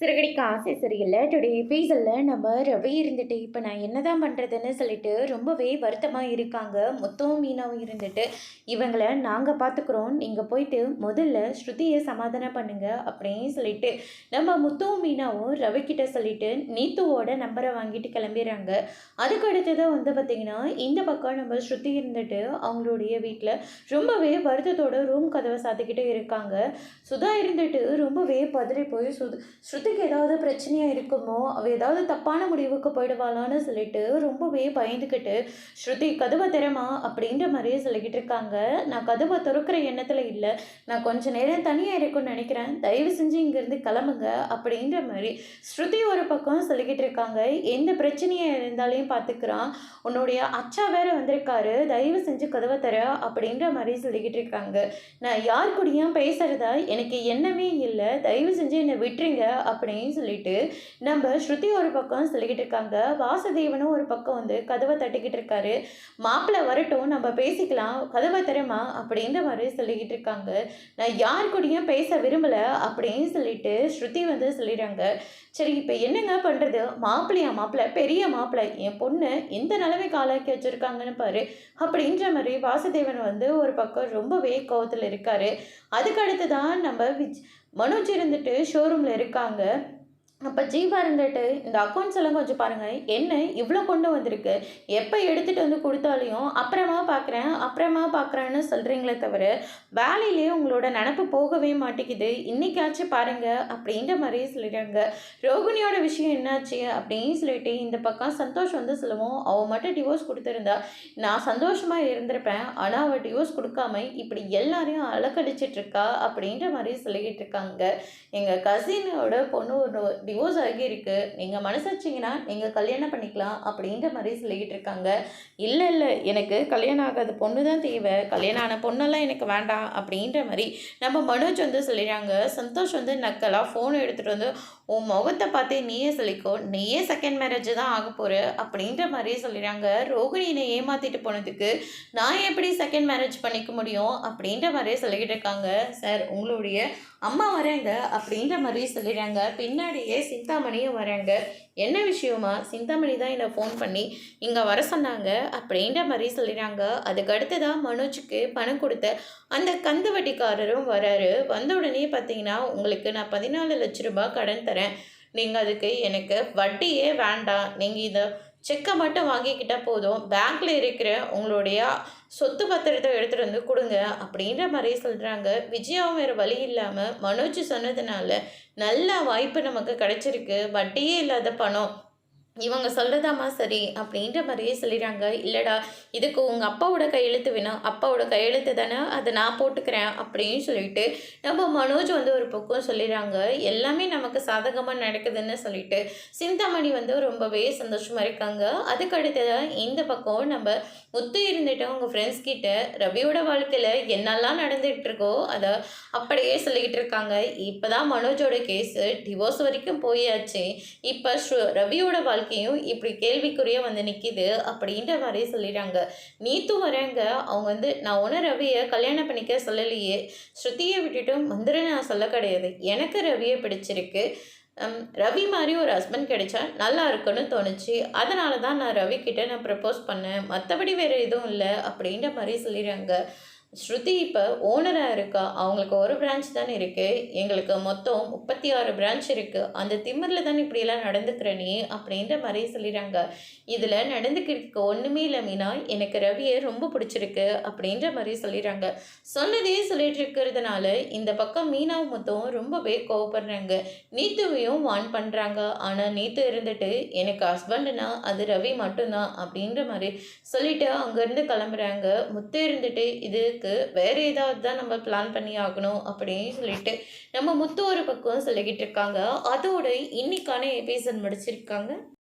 சிறகடிக்க ஆசை சரியில்ல. டுடே எபிசோட்ல நம்ம ரவி இருந்துட்டு, இப்ப நான் என்னதான் பண்றதுன்னு சொல்லிட்டு ரொம்பவே வருத்தமா இருக்காங்க. முத்துவும் மீனாவும் இருந்துட்டு, இவங்கள நாங்க பார்த்துக்குறோம். நீங்க போயிட்டு முதல்ல ஸ்ருதிய சமாதானம் பண்ணுங்க அப்படின்னு சொல்லிட்டு, நம்ம முத்துவும் மீனாவும் ரவி கிட்ட சொல்லிட்டு, நீத்துவோட நம்பரை வாங்கிட்டு கிளம்பிடுறாங்க. அதுக்கு அடுத்ததான் வந்து பார்த்தீங்கன்னா, இந்த பக்கம் நம்ம ஸ்ருதி இருந்துட்டு, அவங்களுடைய வீட்டில் ரொம்பவே வருத்தத்தோட ரூம் கதவை சாத்திக்கிட்டு இருக்காங்க. சுதா இருந்துட்டு ரொம்பவே பதறி போய் ஸ்ருதிக்கு ஏதாவது பிரச்சனையாக இருக்குமோ, அவள் ஏதாவது தப்பான முடிவுக்கு போயிடுவாளான்னு சொல்லிட்டு ரொம்பவே பயந்துக்கிட்டு, ஸ்ருதி கதவை திறமா அப்படின்ற மாதிரியே சொல்லிக்கிட்டு இருக்காங்க. நான் கதவை திறக்கிற எண்ணத்தில் இல்லை, நான் கொஞ்ச நேரம் தனியாக இருக்குன்னு நினைக்கிறேன், தயவு செஞ்சு இங்கேருந்து கிளம்புங்க அப்படின்ற மாதிரி ஸ்ருதி ஒரு பக்கம் சொல்லிக்கிட்டு இருக்காங்க. எந்த பிரச்சனையாக இருந்தாலையும் பார்த்துக்கிறான், உன்னுடைய அச்சா வேற வந்திருக்காரு, தயவு செஞ்சு கதவை தர அப்படின்ற மாதிரி சொல்லிக்கிட்டு இருக்காங்க. நான் யார் கூடயும் பேசுறதா எனக்கு எண்ணமே இல்லை, தயவு செஞ்சு என்னை விட்டுருங்க அப்படின்னு சொல்லிட்டு நம்ம ஸ்ருதி ஒரு பக்கம் சொல்லிக்கிட்டு இருக்காங்க. வாசுதேவனும் ஒரு பக்கம் வந்து கதவை தட்டிக்கிட்டு இருக்காரு. மாப்பிள்ளை வரட்டும், நம்ம பேசிக்கலாம், கதவை தரமா அப்படின்ற மாதிரி சொல்லிக்கிட்டு இருக்காங்க. நான் யார் கூடயும் பேச விரும்பல அப்படின்னு சொல்லிட்டு ஸ்ருதி வந்து சொல்லிடுறாங்க. சரி, இப்போ என்னங்க பண்ணுறது, மாப்பிள்ளை பெரிய மாப்பிள்ளை, என் பொண்ணு எந்த நிலைமைக்கு ஆளாக்கி வச்சுருக்காங்கன்னு பாரு அப்படின்ற மாதிரி வாசுதேவன் வந்து ஒரு பக்கம் ரொம்பவே கோவத்தில் இருக்காரு. அதுக்கு அடுத்து தான் நம்ம மனோஜ் இருந்துட்டு ஷோரூமில் இருக்காங்க. அப்போ ஜீவா இருந்துட்டு, இந்த அக்கௌண்ட்ஸ் எல்லாம் கொஞ்சம் பாருங்கள், என்ன இவ்வளோ கொண்டு வந்திருக்கு, எப்போ எடுத்துகிட்டு வந்து கொடுத்தாலையும் அப்புறமா பார்க்குறேன்னு சொல்கிறீங்களே தவிர வேலையிலே உங்களோட நினப்பு போகவே மாட்டேங்குது, இன்றைக்காச்சும் பாருங்கள் அப்படின்ற மாதிரியே சொல்லிடுறாங்க. ரோகிணியோட விஷயம் என்னாச்சு அப்படின்னு சொல்லிட்டு இந்த பக்கம் சந்தோஷ் வந்து சொல்லுவோம், அவள் மட்டும் டிவோர்ஸ் கொடுத்துருந்தா நான் சந்தோஷமாக இருந்திருப்பேன், ஆனால் அவள் டிவோர்ஸ் கொடுக்காம இப்படி எல்லாரையும் அலக்கடிச்சிட்ருக்கா அப்படின்ற மாதிரி சொல்லிக்கிட்டு இருக்காங்க. எங்கள் கசினோட பொண்ணு ஒரு டிவோர்ஸ் ஆகியிருக்கு, நீங்கள் மனசாச்சிங்கன்னா நீங்கள் கல்யாணம் பண்ணிக்கலாம் அப்படின்ற மாதிரி சொல்லிக்கிட்டு இருக்காங்க. இல்லை எனக்கு கல்யாணம் ஆகாத பொண்ணு தான் தேவை, கல்யாணம் ஆன பொண்ணெல்லாம் எனக்கு வேண்டாம் அப்படின்ற மாதிரி நம்ம மனோஜ் வந்து சொல்லிடுறாங்க. சந்தோஷ் வந்து நக்கலாக ஃபோனை எடுத்துகிட்டு வந்து, உன் முகத்தை பார்த்தே நீயே சொல்லிக்கோ, நீயே செகண்ட் மேரேஜ் தான் ஆக போகிற அப்படின்ற மாதிரி சொல்லிடுறாங்க. ரோகிணியை ஏமாற்றிட்டு போனதுக்கு நான் எப்படி செகண்ட் மேரேஜ் பண்ணிக்க முடியும் அப்படின்ற மாதிரியே சொல்லிக்கிட்டு இருக்காங்க. சார், உங்களுடைய அம்மா வராங்க அப்படின்ற மாதிரி சொல்லிடுறாங்க. பின்னாடியே சிந்தாமணியும் வராங்க. என்ன விஷயமா, சிந்தாமணி தான் என்னை ஃபோன் பண்ணி இங்கே வர சொன்னாங்க அப்படின்ற மாதிரி சொல்லிடுறாங்க. அதுக்கு அடுத்ததான் மனோஜுக்கு பணம் கொடுத்த அந்த கந்து வட்டிக்காரரும் வராரு. வந்த உடனே பார்த்தீங்கன்னா, உங்களுக்கு நான் 14 லட்ச ரூபாய் கடன் தரேன், நீங்கள் அதுக்கு எனக்கு வட்டியே வேண்டாம், நீங்கள் இதை செக்கை மட்டும் வாங்கிக்கிட்டால் போதும், பேங்க்கில் இருக்கிற உங்களுடைய சொத்து பத்திரத்தை எடுத்துகிட்டு வந்து கொடுங்க அப்படின்ற மாதிரி சொல்கிறாங்க. விஜயாவும் வேறு வழி இல்லாமல் மனோஜ் சொன்னதுனால நல்ல வாய்ப்பு நமக்கு கிடைச்சிருக்கு, வட்டியே இல்லாத பணம், இவங்க சொல்கிறதாம்மா சரி அப்படின்ற மாதிரியே சொல்லிடுறாங்க. இல்லைடா, இதுக்கு உங்கள் அப்பாவோட கையெழுத்து வேணும், அப்பாவோட கையெழுத்து தானே, அதை நான் போட்டுக்கிறேன் அப்படின்னு சொல்லிட்டு நம்ம மனோஜ் வந்து ஒரு பக்கம் சொல்லிடுறாங்க. எல்லாமே நமக்கு சாதகமாக நடக்குதுன்னு சொல்லிட்டு சிந்தாமணி வந்து ரொம்பவே சந்தோஷமாக இருக்காங்க. அதுக்கு அடுத்ததான் இந்த பக்கம் நம்ம முத்து இருந்துட்டு அவங்க ஃப்ரெண்ட்ஸ் கிட்ட ரவியோட வாழ்க்கையில் என்னெல்லாம் நடந்துகிட்டு இருக்கோ அதை அப்படியே சொல்லிக்கிட்டு இருக்காங்க. இப்போ தான் மனோஜோட கேஸு டிவோர்ஸ் வரைக்கும் போயாச்சு, இப்போ ரவியோட வாழ்க்கையும் இப்படி கேள்விக்குறியாக வந்து நிற்கிது அப்படின்ற மாதிரி சொல்லிடுறாங்க. நீத்தும் வராங்க. அவங்க வந்து, நான் ஒன்றும் ரவியை கல்யாணம் பண்ணிக்க சொல்லலையே, ஸ்ருதியை விட்டுட்டும் வந்துட நான் சொல்ல கிடையாது, எனக்கு ரவியை பிடிச்சிருக்கு, ரவி மாதிரி ஒரு ஹஸ்பண்ட் கிடைச்சா நல்லா இருக்குன்னு தோணுச்சு, அதனால தான் நான் ரவி கிட்ட நான் ப்ரப்போஸ் பண்ணேன், மற்றபடி வேறு எதுவும் இல்லை அப்படின்ற மாதிரி சொல்லிடுறாங்க. ஸ்ருதி இப்போ ஓனராக இருக்கா, அவங்களுக்கு ஒரு பிரான்ச் தானே இருக்குது, எங்களுக்கு மொத்தம் 36 பிரான்ச் இருக்குது, அந்த திமிரில் தானே இப்படியெல்லாம் நடந்துக்கிற நீ அப்படின்ற மாதிரி சொல்லிடுறாங்க. இதில் நடந்துக்கிறதுக்கு ஒன்றுமே இல்லை மீனா, எனக்கு ரவியை ரொம்ப பிடிச்சிருக்கு அப்படின்ற மாதிரி சொல்லிடுறாங்க. சொன்னதே சொல்லிட்டு இருக்கிறதுனால இந்த பக்கம் மீனாவும் மொத்தம் ரொம்பவே கோவப்படுறாங்க. நீத்துவையும் வான் பண்ணுறாங்க. ஆனால் நீத்து இருந்துட்டு, எனக்கு ஹஸ்பண்டுனா அது ரவி மட்டும்தான் அப்படின்ற மாதிரி சொல்லிட்டு அங்கேருந்து கிளம்புறாங்க. முத்து இருந்துட்டு, இது வேற ஏதாவது தான் நம்ம பிளான் பண்ணி ஆகணும் அப்படின்னு சொல்லிட்டு நம்ம முத்து ஒரு பக்கம் சொல்லிக்கிட்டு இருக்காங்க. அதோட இன்னைக்கான எபிசோட் முடிச்சிருக்காங்க.